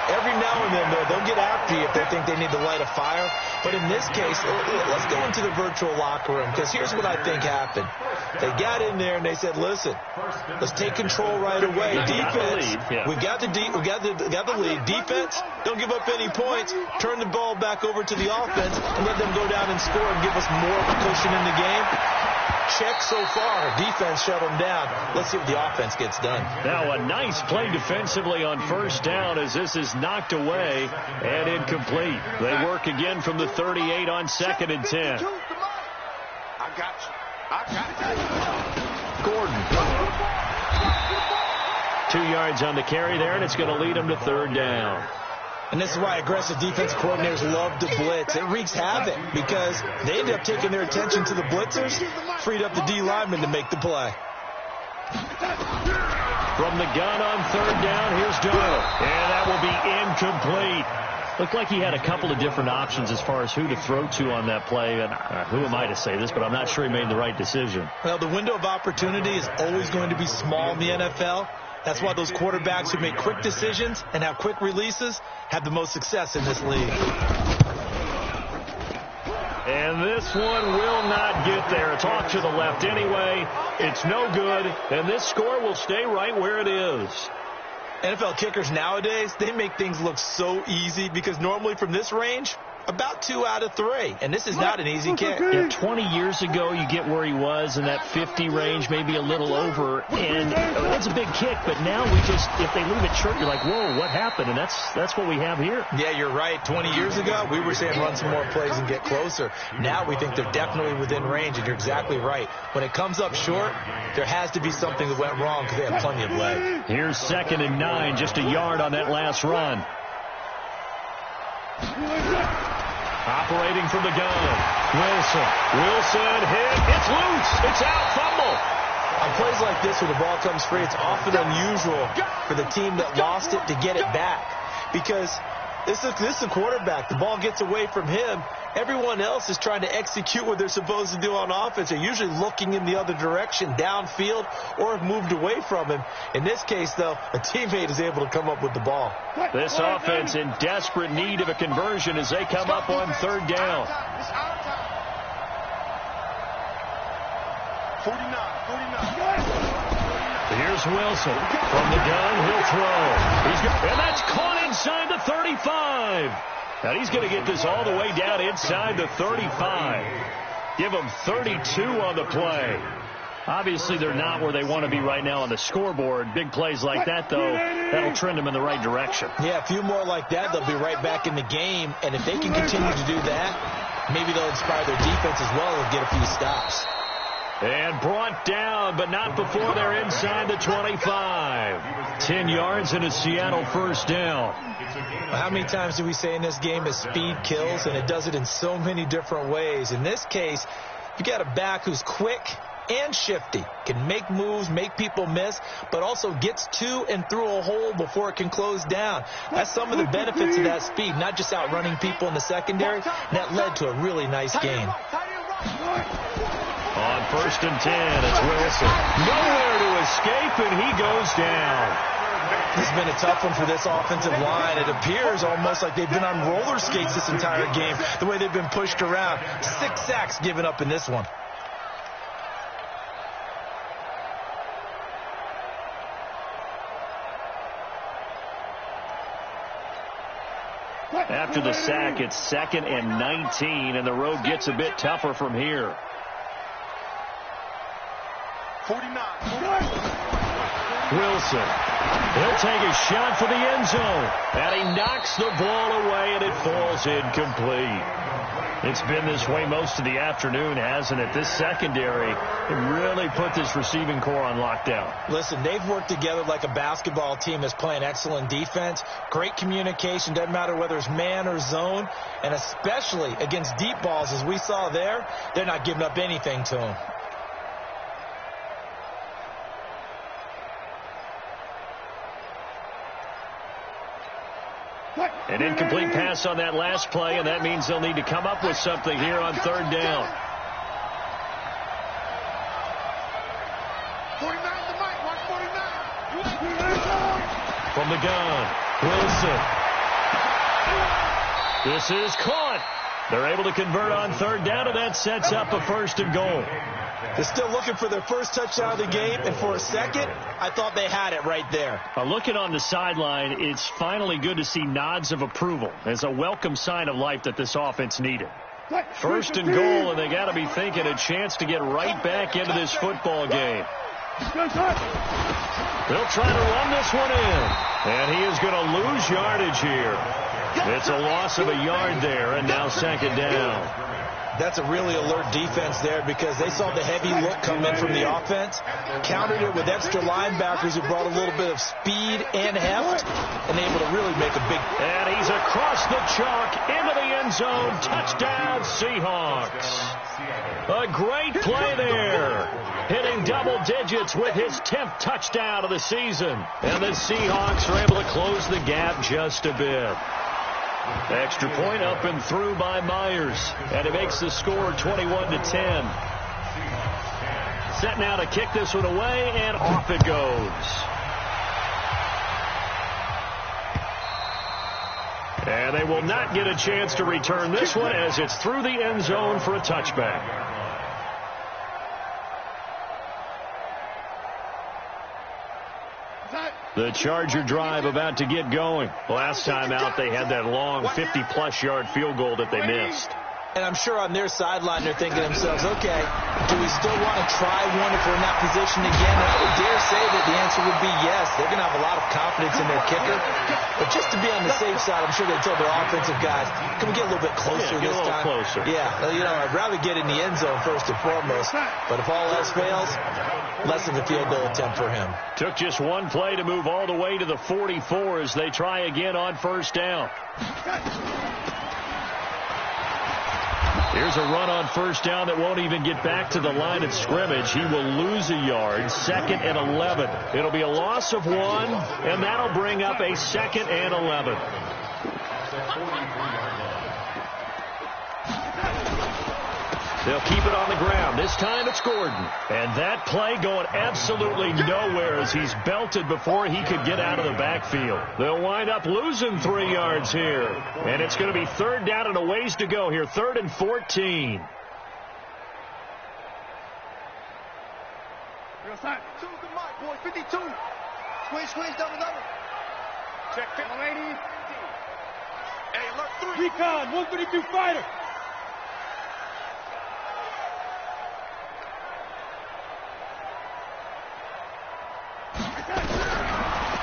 Speaker 3: Every now and then, though, they'll get after you if they think they need to light a fire. But in this case, let's go into the virtual locker room, because here's what I think happened. They got in there and they said, listen, let's take control right away. Defense, we got the lead. Defense, don't give up any points. Turn the ball back over to the offense and let them go down and score and give us more cushion in the game. Check so far. Defense shut them down. Let's see what the offense gets done.
Speaker 2: Now a nice play defensively on 1st down as this is knocked away and incomplete. They work again from the 38 on 2nd and 10.
Speaker 5: I got you.
Speaker 2: Gordon. 2 yards on the carry there, and it's going to lead them to 3rd down.
Speaker 3: And this is why aggressive defense coordinators love to blitz. It wreaks havoc because they end up taking their attention to the blitzers, freed up the D lineman to make the play.
Speaker 2: From the gun on 3rd down, here's Darnold. And that will be incomplete. Looked like he had a couple of different options as far as who to throw to on that play. And who am I to say this, but I'm not sure he made the right decision.
Speaker 3: Well, the window of opportunity is always going to be small in the NFL. That's why those quarterbacks who make quick decisions and have quick releases have the most success in this league.
Speaker 2: And this one will not get there. It's off to the left anyway. It's no good, and this score will stay right where it is.
Speaker 3: NFL kickers nowadays, they make things look so easy because normally from this range, about 2 out of 3. And this is not an easy kick.
Speaker 2: Yeah, 20 years ago, you get where he was in that 50 range, maybe a little over. And it's a big kick, but now we just, if they leave it short, you're like, whoa, what happened? And that's what we have here.
Speaker 3: Yeah, you're right. 20 years ago, we were saying run some more plays and get closer. Now we think they're definitely within range, and you're exactly right. When it comes up short, there has to be something that went wrong because they have plenty of leg.
Speaker 2: Here's 2nd and 9, just a yard on that last run. Operating from the gun. Wilson hit. It's loose. It's out. Fumble.
Speaker 3: On plays like this where the ball comes free, it's often unusual for the team that lost it to get it back. Because this is a quarterback. The ball gets away from him. Everyone else is trying to execute what they're supposed to do on offense. They're usually looking in the other direction, downfield, or have moved away from him. In this case, though, a teammate is able to come up with the ball.
Speaker 2: This offense in desperate need of a conversion as they come up on 3rd down.
Speaker 5: 49.
Speaker 2: Here's Wilson. From the gun, he'll throw. And that's caught inside the 35. And he's going to get this all the way down inside the 35. Give them 32 on the play. Obviously, they're not where they want to be right now on the scoreboard. Big plays like that, though, that'll trend them in the right direction.
Speaker 3: Yeah, a few more like that, they'll be right back in the game. And if they can continue to do that, Maybe they'll inspire their defense as well and get a few stops.
Speaker 2: And brought down, but not before they're inside the 25. 10 yards and a Seattle first down.
Speaker 3: How many times do we say in this game that speed kills, and it does it in so many different ways? In this case, you got a back who's quick and shifty, can make moves, make people miss, but also gets to and through a hole before it can close down. That's some of the benefits of that speed, not just outrunning people in the secondary. That led to a really nice game.
Speaker 2: On 1st and 10, it's Wilson. Nowhere to escape, and he goes down.
Speaker 3: This has been a tough one for this offensive line. It appears almost like they've been on roller skates this entire game, the way they've been pushed around. 6 sacks given up in this one.
Speaker 2: After the sack, it's 2nd and 19, and the road gets a bit tougher from here.
Speaker 5: 49.
Speaker 2: Wilson. He'll take a shot for the end zone. And he knocks the ball away, and it falls incomplete. It's been this way most of the afternoon, hasn't it? This secondary really put this receiving core on lockdown.
Speaker 3: Listen, they've worked together like a basketball team that's playing excellent defense. Great communication. Doesn't matter whether it's man or zone. And especially against deep balls, as we saw there, they're not giving up anything to them.
Speaker 2: An incomplete pass on that last play, and that means they'll need to come up with something here on 3rd down.
Speaker 5: 49 the mic, watch 49.
Speaker 2: From the gun, Wilson. This is caught. They're able to convert on 3rd down, and that sets up a 1st and goal.
Speaker 3: They're still looking for their first touchdown of the game, and for a second, I thought they had it right there.
Speaker 2: Looking on the sideline, it's finally good to see nods of approval as a welcome sign of life that this offense needed. 1st and goal, and they got to be thinking a chance to get right back into this football game. They'll try to run this one in, and he is going to lose yardage here. It's a loss of a yard there, and now 2nd down.
Speaker 3: That's a really alert defense there because they saw the heavy look come in from the offense, countered it with extra linebackers who brought a little bit of speed and heft, and able to really make a big...
Speaker 2: And he's across the chalk into the end zone. Touchdown, Seahawks. A great play there. Hitting double digits with his 10th touchdown of the season. And the Seahawks are able to close the gap just a bit. Extra point up and through by Myers. And it makes the score 21-10. Set now to kick this one away, and off it goes. And they will not get a chance to return this one as it's through the end zone for a touchback. The Charger drive about to get going. Last time out, they had that long 50-plus yard field goal that they missed.
Speaker 3: And I'm sure on their sideline, they're thinking to themselves, okay, do we still want to try one if we're in that position again? And I would dare say that the answer would be yes. They're going to have a lot of confidence in their kicker. But just to be on the safe side, I'm sure they told their offensive guys, can we get a little bit closer this time?
Speaker 2: Closer.
Speaker 3: Yeah, you know, I'd rather get in the end zone first and foremost. But if all else fails, less than a field goal attempt for him.
Speaker 2: Took just one play to move all the way to the 44 as they try again on 1st down. Here's a run on 1st down that won't even get back to the line of scrimmage. He will lose a yard. 2nd and 11. It'll be a loss of 1, and that'll bring up a 2nd and 11. They'll keep it on the ground. This time it's Gordon. And that play going absolutely nowhere as he's belted before he could get out of the backfield. They'll wind up losing 3 yards here. And it's going to be 3rd down and a ways to go here. 3rd and 14.
Speaker 5: Boy, 52. Squeeze, double. Check 180. Hey, alert 3. Recon, 132 fighter.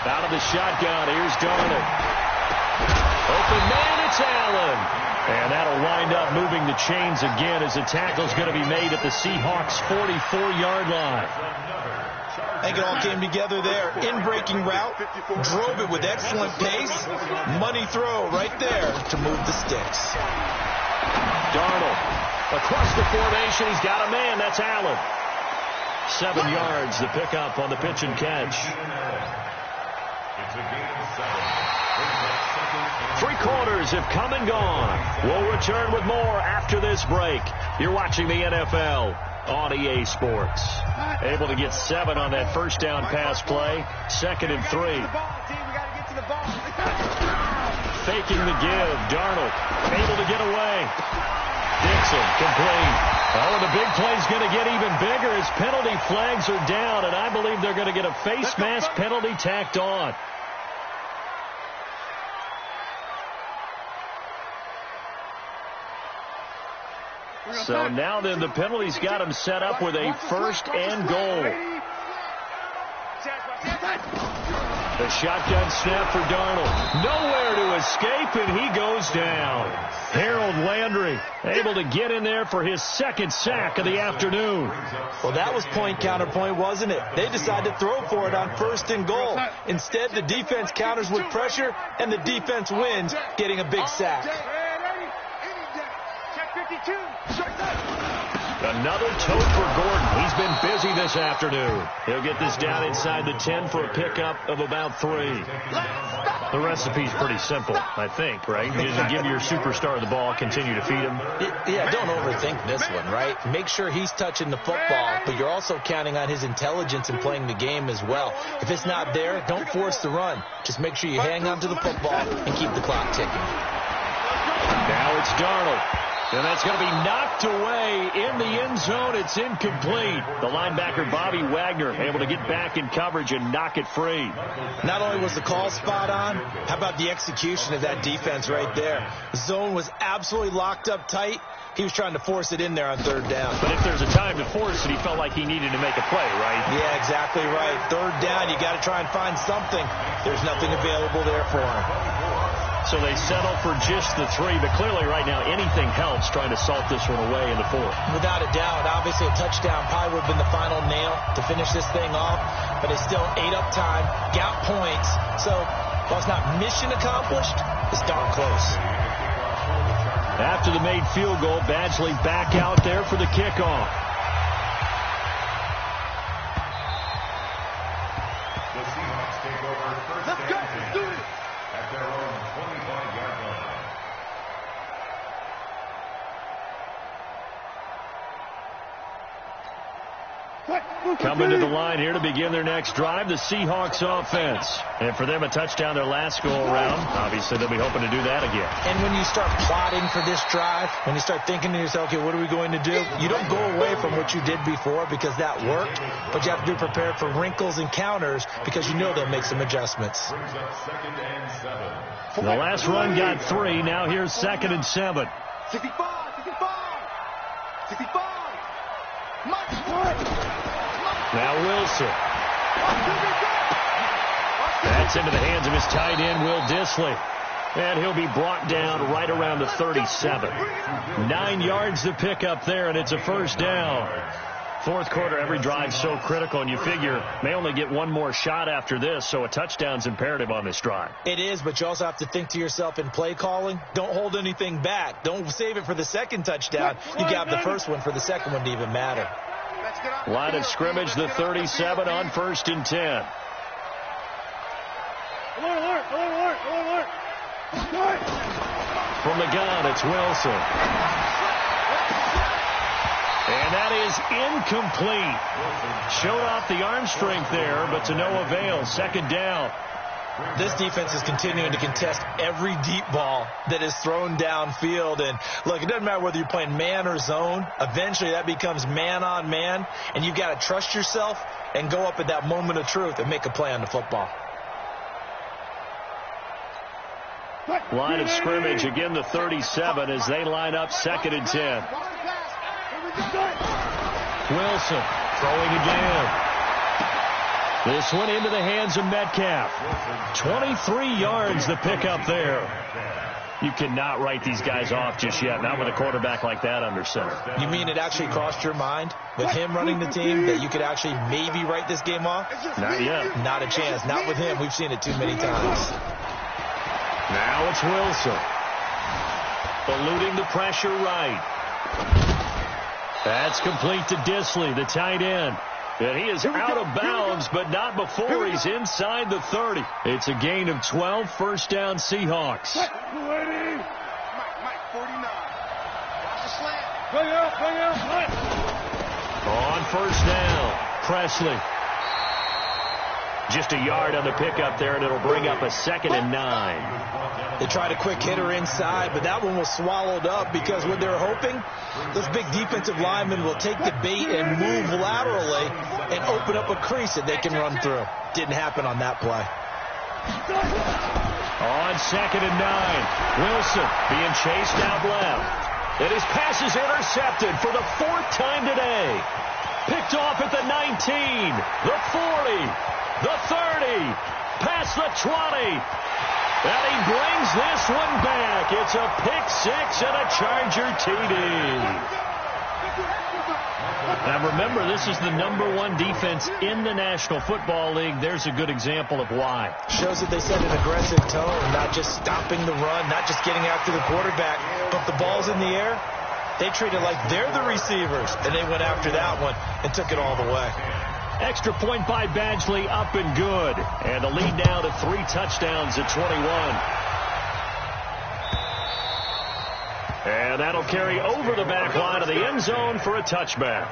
Speaker 2: Out of the shotgun, here's Darnold. Open man, it's Allen. And that'll wind up moving the chains again as the tackle's going to be made at the Seahawks' 44-yard line.
Speaker 3: I think it all came together there. In-breaking route, drove it with excellent pace. Money throw right there to move the sticks.
Speaker 2: Darnold across the formation. He's got a man. That's Allen. 7 yards, the pickup on the pitch and catch.
Speaker 4: It's a gain of 7.
Speaker 2: 3 quarters have come and gone. We'll return with more after this break. You're watching the NFL on EA Sports. Able to get 7 on that first down pass play. 2nd and 3. Faking the give. Darnold able to get away. Dixon complete. Oh, the big play's going to get even bigger as penalty flags are down, and I believe they're going to get a face mask penalty tacked on. So now then the penalty's got him set up with a 1st and goal. The shotgun snap for Darnold. Nowhere to escape, and he goes down. Harold Landry able to get in there for his 2nd sack of the afternoon.
Speaker 3: Well, that was point counterpoint, wasn't it? They decided to throw for it on 1st and goal. Instead, the defense counters with pressure, and the defense wins, getting a big sack.
Speaker 2: Another tote for Gordon. He's been busy this afternoon. He'll get this down inside the 10 for a pickup of about 3. The recipe's pretty simple, I think, right? You just give your superstar the ball, continue to feed him.
Speaker 3: Yeah, don't overthink this one, right? Make sure he's touching the football, but you're also counting on his intelligence in playing the game as well. If it's not there, don't force the run. Just make sure you hang on to the football and keep the clock ticking.
Speaker 2: Now it's Darnold. And that's going to be knocked away in the end zone. It's incomplete. The linebacker, Bobby Wagner, able to get back in coverage and knock it free.
Speaker 3: Not only was the call spot on, how about the execution of that defense right there? The zone was absolutely locked up tight. He was trying to force it in there on 3rd down.
Speaker 2: But if there's a time to force it, he felt like he needed to make a play, right?
Speaker 3: Yeah, exactly right. 3rd down, you got to try and find something. There's nothing available there for him.
Speaker 2: So they settle for just the 3, but clearly right now anything helps trying to salt this one away in the 4th.
Speaker 3: Without a doubt, obviously a touchdown probably would have been the final nail to finish this thing off, but it's still ate up time, got points, so while it's not mission accomplished, it's darn close.
Speaker 2: After the made field goal, Badgley back out there for the kickoff.
Speaker 4: The Seahawks take over 1st and 10 at their own 25-yard line.
Speaker 2: Coming to the line here to begin their next drive, the Seahawks offense. And for them, a touchdown their last go-around. Obviously, they'll be hoping to do that again.
Speaker 3: And when you start plotting for this drive, when you start thinking to yourself, okay, what are we going to do? You don't go away from what you did before because that worked, but you have to be prepared for wrinkles and counters because you know they'll make some adjustments.
Speaker 4: Brings up 2nd and 7.
Speaker 2: The last run got 3. Now here's 2nd and 7.
Speaker 5: 65.
Speaker 2: Now Wilson. That's into the hands of his tight end, Will Dissly. And he'll be brought down right around the 37. 9 yards to pick up there, and it's a 1st down. 4th quarter, every drive so critical, and you figure may only get one more shot after this, so a touchdown's imperative on this drive.
Speaker 3: It is, but you also have to think to yourself in play calling, don't hold anything back. Don't save it for the 2nd touchdown. You got the 1st one for the 2nd one to even matter.
Speaker 2: Line of scrimmage, the 37 on 1st and 10.
Speaker 5: Alert.
Speaker 2: From the gun, it's Wilson. And that is incomplete. Showed off the arm strength there, but to no avail. 2nd down.
Speaker 3: This defense is continuing to contest every deep ball that is thrown downfield. And, look, it doesn't matter whether you're playing man or zone. Eventually, that becomes man-on-man, and you've got to trust yourself and go up at that moment of truth and make a play on the football.
Speaker 2: Line of scrimmage, again the 37 as they line up 2nd and 10. Wilson throwing again. This one into the hands of Metcalf. 23 yards to pick up there. You cannot write these guys off just yet, not with a quarterback like that under center.
Speaker 3: You mean it actually crossed your mind with him running the team that you could actually maybe write this game off?
Speaker 2: Not yet.
Speaker 3: Not a chance. Not with him. We've seen it too many times.
Speaker 2: Now it's Wilson. Eluding the pressure right. That's complete to Disley, the tight end. And he is out of bounds, but not before he's inside the 30. It's a gain of 12, first down Seahawks.
Speaker 5: Mike, 49. Watch the slant. Bring out, Mike.
Speaker 2: On first down, Presley. Just a yard on the pickup there, and it'll bring up a 2nd and 9.
Speaker 3: They tried a quick hitter inside, but that one was swallowed up because what they're hoping, those big defensive linemen will take the bait and move laterally and open up a crease that they can run through. Didn't happen on that play.
Speaker 2: On 2nd and 9, Wilson being chased out left. And his pass is intercepted for the 4th time today. Picked off at the 19, the 40, the 30, past the 20. And he brings this one back. It's a pick 6 and a Charger TD. Now remember, this is the #1 defense in the National Football League. There's a good example of why.
Speaker 3: Shows that they set an aggressive tone, not just stopping the run, not just getting after the quarterback, but the ball's in the air. They treat it like they're the receivers, and they went after that one and took it all the way.
Speaker 2: Extra point by Badgley, up and good. And the lead now to 3 touchdowns at 21. And that'll carry over the back line of the end zone for a touchback.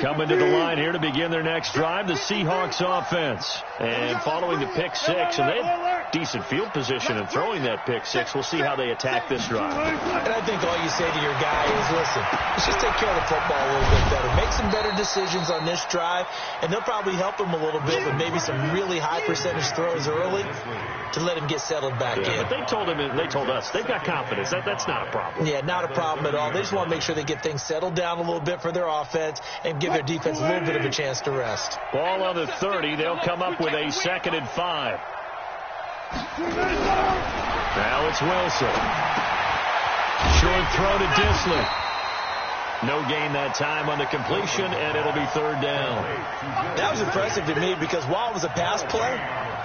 Speaker 2: Coming to the line here to begin their next drive, the Seahawks offense. And following the pick 6, and they have decent field position in throwing that pick 6. We'll see how they attack this drive.
Speaker 3: And I think all you say to your guy is, listen, let's just take care of the football a little bit better. Make some better decisions on this drive, and they'll probably help him a little bit with maybe some really high percentage throws early to let him get settled back in.
Speaker 2: But they told him, and they told us, they've got confidence. That's not a problem.
Speaker 3: Yeah, not a problem at all. They just want to make sure they get things settled down a little bit for their offense and give their defense a little bit of a chance to rest.
Speaker 2: Ball on the 30. They'll come up with a 2nd and 5. Now it's Wilson. Short throw to Disley. No gain that time on the completion, and it'll be 3rd down.
Speaker 3: That was impressive to me because while it was a pass play,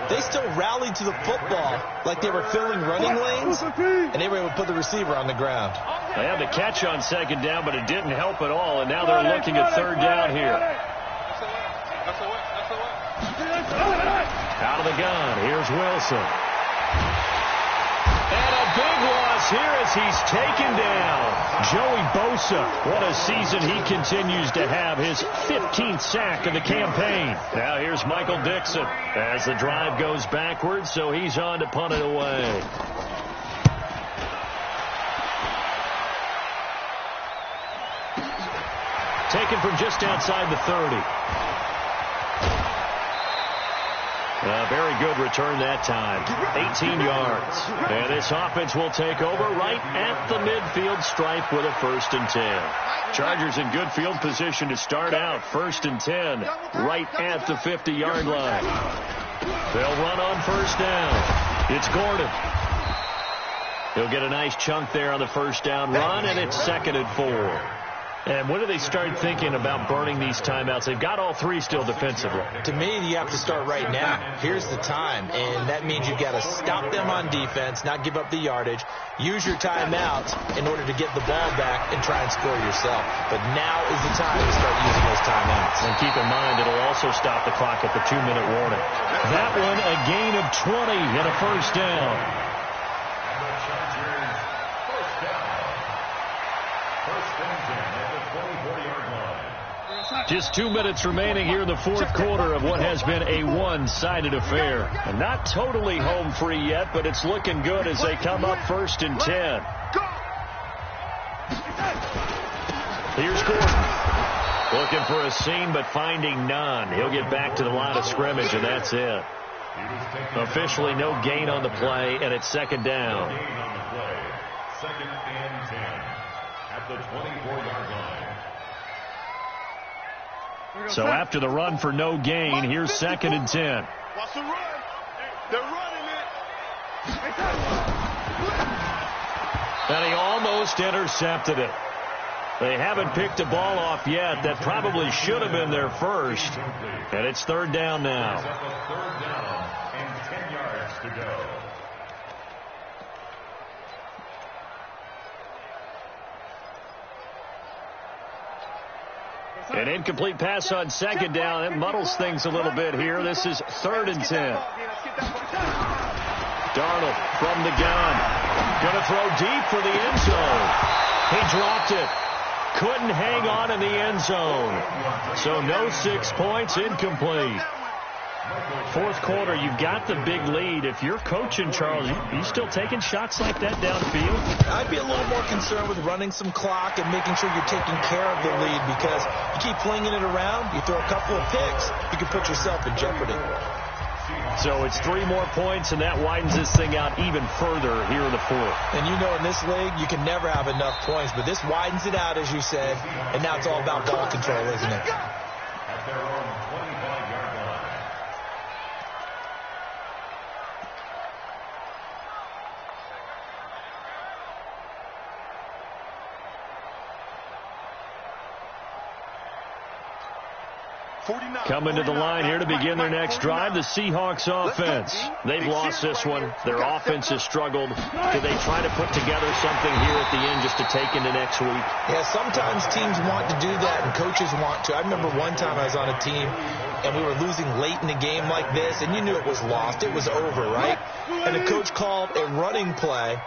Speaker 3: they still rallied to the football like they were filling running lanes, and they were able to put the receiver on the ground.
Speaker 2: They had the catch on 2nd down, but it didn't help at all, and now they're looking at 3rd down here. Out of the gun, here's Wilson. And a big loss here as he's taken down. Joey Bosa, what a season he continues to have, his 15th sack of the campaign. Now here's Michael Dixon as the drive goes backwards, so he's on to punt it away. Taken from just outside the 30. A very good return that time. 18 yards. And this offense will take over right at the midfield stripe with a 1st and 10. Chargers in good field position to start out. 1st and 10 right at the 50-yard line. They'll run on 1st down. It's Gordon. He'll get a nice chunk there on the 1st down run, and it's 2nd and 4. And when do they start thinking about burning these timeouts? They've got all 3 still defensively.
Speaker 3: To me, you have to start right now. Here's the time, and that means you've got to stop them on defense, not give up the yardage, use your timeouts in order to get the ball back and try and score yourself. But now is the time to start using those timeouts.
Speaker 2: And keep in mind, it'll also stop the clock at the 2-minute warning. That one, a gain of 20 and a 1st down. Just 2 minutes remaining here in the 4th quarter of what has been a one-sided affair. And not totally home free yet, but it's looking good as they come up 1st and 10. Here's Gordon. Looking for a seam, but finding none. He'll get back to the line of scrimmage, and that's it. Officially no gain on the play, and it's second down.
Speaker 4: No gain on the play. Second and 10 at the 24-yard line.
Speaker 2: So after the run for no gain, here's second and 10.
Speaker 5: Watch the run. They're running it.
Speaker 2: And he almost intercepted it. They haven't picked a ball off yet. That probably should have been their first. And it's third down now.
Speaker 4: It's at the third down and 10 yards to go.
Speaker 2: An incomplete pass on second down. It muddles things a little bit here. This is third and 10. Darnold from the gun. Going to throw deep for the end zone. He dropped it. Couldn't hang on in the end zone. So no 6 points, incomplete. Fourth quarter, you've got the big lead. If you're coaching, Charles, you still taking shots like that downfield?
Speaker 3: I'd be a little more concerned with running some clock and making sure you're taking care of the lead, because you keep flinging it around, you throw a couple of picks, you can put yourself in jeopardy.
Speaker 2: So it's 3 more points, and that widens this thing out even further here in the fourth.
Speaker 3: And you know, in this league, you can never have enough points, but this widens it out, as you said, and now it's all about ball control, isn't it?
Speaker 4: At their own 25-yard line.
Speaker 2: Coming to the line here to begin their next drive, the Seahawks offense. They've lost this one. Their offense has struggled. Do they try to put together something here at the end just to take into next week?
Speaker 3: Yeah, sometimes teams want to do that and coaches want to. I remember one time I was on a team and we were losing late in the game like this, and you knew it was lost. It was over, right? And the coach called a running play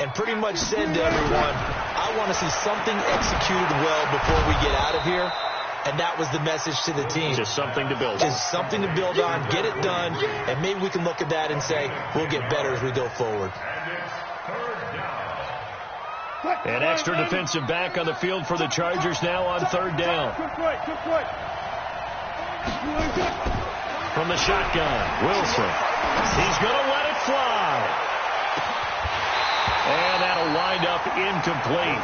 Speaker 3: and pretty much said to everyone, I want to see something executed well before we get out of here. And that was the message to the team.
Speaker 2: Just something to build on.
Speaker 3: Just something to build on, get it done, and maybe we can look at that and say, we'll get better as we go forward.
Speaker 4: And it's third down.
Speaker 2: An extra defensive back on the field for the Chargers now on third down. From the shotgun, Wilson. He's going to let it fly. And that'll wind up incomplete.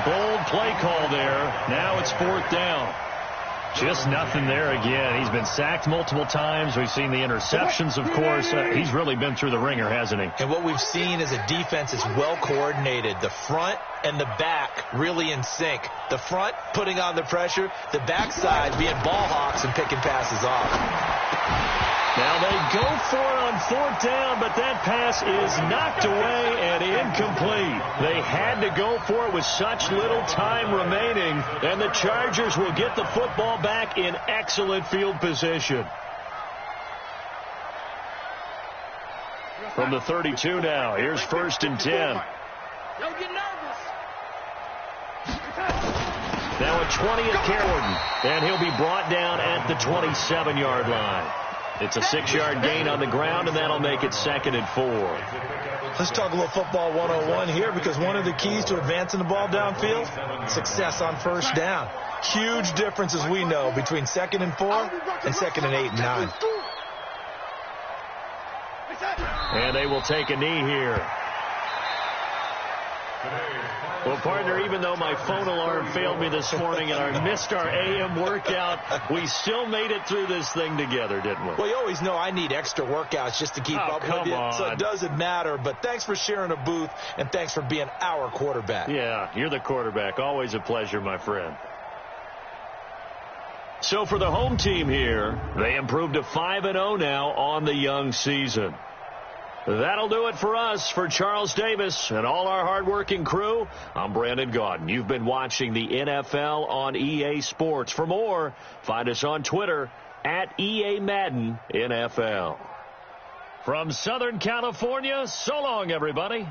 Speaker 2: Bold play call there. Now it's fourth down. Just nothing there again. He's been sacked multiple times. We've seen the interceptions, of course. He's really been through the ringer, hasn't he?
Speaker 3: And what we've seen is a defense is well coordinated. The front and the back really in sync. The front putting on the pressure. The backside being ball hawks and picking passes off.
Speaker 2: Now they go for it on fourth down, but that pass is knocked away and incomplete. They had to go for it with such little time remaining, and the Chargers will get the football back in excellent field position. From the 32 now, here's first and 10.
Speaker 5: Don't get nervous.
Speaker 2: Now a 20 at Carrollton, and he'll be brought down at the 27-yard line. It's a 6-yard gain on the ground, and that'll make it second and 4.
Speaker 3: Let's talk a little football 101 here, because one of the keys to advancing the ball downfield, success on first down. Huge difference, as we know, between second and 4 and second and 8 and 9.
Speaker 2: And they will take a knee here. Well, partner, even though my phone alarm failed me this morning and I missed our AM workout, we still made it through this thing together, didn't we?
Speaker 3: Well, you always know I need extra workouts just to keep up with you, so it doesn't matter. But thanks for sharing a booth, and thanks for being our quarterback.
Speaker 2: Yeah, you're the quarterback. Always a pleasure, my friend. So for the home team here, they improved to 5-0 now on the young season. That'll do it for us. For Charles Davis and all our hardworking crew, I'm Brandon Gaudin. You've been watching the NFL on EA Sports. For more, find us on Twitter at EA Madden NFL. From Southern California, so long, everybody.